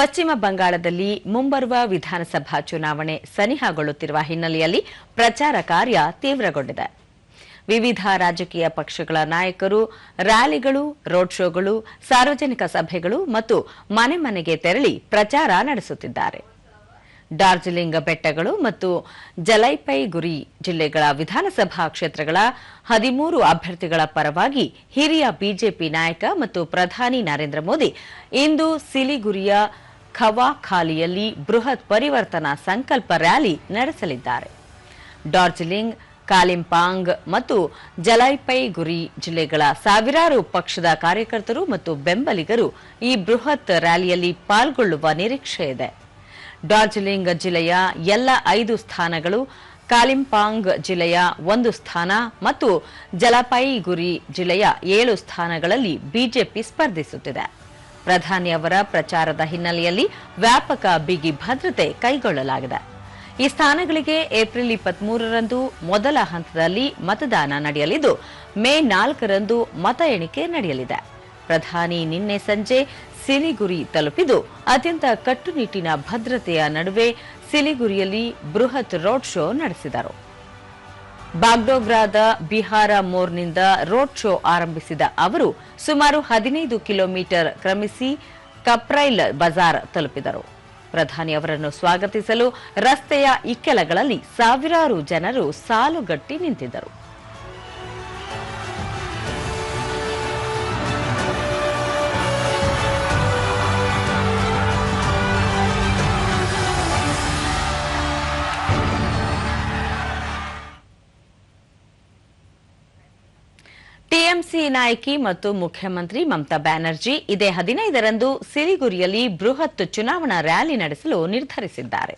ಪಶ್ಚಿಮ ಬಂಗಾಳದಲ್ಲಿ ಮುಂಬರುವ ವಿಧಾನಸಭಾ ಚುನಾವಣೆ ಸನಿಹಗೊಳ್ಳುತ್ತಿರುವ ಹಿನ್ನೆಲೆಯಲ್ಲಿ ಪ್ರಚಾರ ಕಾರ್ಯ ತೀವ್ರಗೊಂಡಿದೆ. ವಿವಿಧ ರಾಜಕೀಯ ಪಕ್ಷಗಳ ನಾಯಕರು ರ್ಯಾಲಿಗಳು, ರೋಡ್ ಶೋಗಳು, ಸಾರ್ವಜನಿಕ ಸಭೆಗಳು ಮತ್ತು ಮನೆ ಮನೆಗೆ ತೆರಳಿ ಪ್ರಚಾರ ನಡೆಸುತ್ತಿದ್ದಾರೆ. ಡಾರ್ಜಿಲಿಂಗ್ ಬೆಟ್ಟಗಳು ಮತ್ತು ಜಲೈಪೈಗುರಿ ಜಿಲ್ಲೆಗಳ ವಿಧಾನಸಭಾ ಕ್ಷೇತ್ರಗಳ 13 ಅಭ್ಯರ್ಥಿಗಳ ಪರವಾಗಿ ಹಿರಿಯ ಬಿಜೆಪಿ ನಾಯಕ ಮತ್ತು ಪ್ರಧಾನಿ ನರೇಂದ್ರ ಮೋದಿ ಇಂದು ಸಿಲಿಗುರಿಯ ಖವಾಖಾಲಿಯಲ್ಲಿ ಬೃಹತ್ ಪರಿವರ್ತನಾ ಸಂಕಲ್ಪ ರ್ಯಾಲಿ ನಡೆಸಲಿದ್ದಾರೆ. ಡಾರ್ಜಿಲಿಂಗ್, ಕಾಲಿಂಪಾಂಗ್ ಮತ್ತು ಜಲೈಪೈಗುರಿ ಜಿಲ್ಲೆಗಳ ಸಾವಿರಾರು ಪಕ್ಷದ ಕಾರ್ಯಕರ್ತರು ಮತ್ತು ಬೆಂಬಲಿಗರು ಈ ಬೃಹತ್ ರ್ಯಾಲಿಯಲ್ಲಿ ಪಾಲ್ಗೊಳ್ಳುವ ನಿರೀಕ್ಷೆ ಇದೆ. ಡಾರ್ಜಿಲಿಂಗ್ ಜಿಲ್ಲೆಯ ಎಲ್ಲ 5 ಸ್ಥಾನಗಳು, ಕಾಲಿಂಪಾಂಗ್ ಜಿಲ್ಲೆಯ 1 ಸ್ಥಾನ ಮತ್ತು ಜಲಪೈಗುರಿ ಜಿಲ್ಲೆಯ 7 ಸ್ಥಾನಗಳಲ್ಲಿ ಬಿಜೆಪಿ ಸ್ಪರ್ಧಿಸುತ್ತಿದೆ. ಪ್ರಧಾನಿ ಅವರ ಪ್ರಚಾರದ ಹಿನ್ನೆಲೆಯಲ್ಲಿ ವ್ಯಾಪಕ ಬಿಗಿ ಭದ್ರತೆ ಕೈಗೊಳ್ಳಲಾಗಿದೆ. ಈ ಸ್ಥಾನಗಳಿಗೆ ಏಪ್ರಿಲ್ 23ರಂದು ಮೊದಲ ಹಂತದಲ್ಲಿ ಮತದಾನ ನಡೆಯಲಿದ್ದು, ಮೇ 4ರಂದು ಮತ ಎಣಿಕೆ ನಡೆಯಲಿದೆ. ಪ್ರಧಾನಿ ನಿನ್ನೆ ಸಂಜೆ ಸಿಲಿಗುರಿ ತಲುಪಿದ್ದು ಅತ್ಯಂತ ಕಟ್ಟುನಿಟ್ಟಿನ ಭದ್ರತೆಯ ನಡುವೆ ಸಿಲಿಗುರಿಯಲ್ಲಿ ಬೃಹತ್ ರೋಡ್ ಶೋ ನಡೆಸಿದರು. ಬಾಗ್ಡೋಗ್ರಾದ ಬಿಹಾರ ಮೋರ್ನಿಂದ ರೋಡ್ ಶೋ ಆರಂಭಿಸಿದ ಅವರು ಸುಮಾರು 15 ಕಿಲೋಮೀಟರ್ ಕ್ರಮಿಸಿ ಕಪ್ರೈಲ್ ಬಜಾರ್ ತಲುಪಿದರು. ಪ್ರಧಾನಿ ಅವರನ್ನು ಸ್ವಾಗತಿಸಲು ರಸ್ತೆಯ ಇಕ್ಕೆಲಗಳಲ್ಲಿ ಸಾವಿರಾರು ಜನರು ಸಾಲುಗಟ್ಟಿ ನಿಂತಿದ್ದರು. ಟಿಎಂಸಿ ನಾಯಕಿ ಮತ್ತು ಮುಖ್ಯಮಂತ್ರಿ ಮಮತಾ ಬ್ಯಾನರ್ಜಿ ಇದೇ 15ರಂದು ಸಿಲಿಗುರಿಯಲ್ಲಿ ಬೃಹತ್ ಚುನಾವಣಾ ರ್ಯಾಲಿ ನಡೆಸಲು ನಿರ್ಧರಿಸಿದ್ದಾರೆ.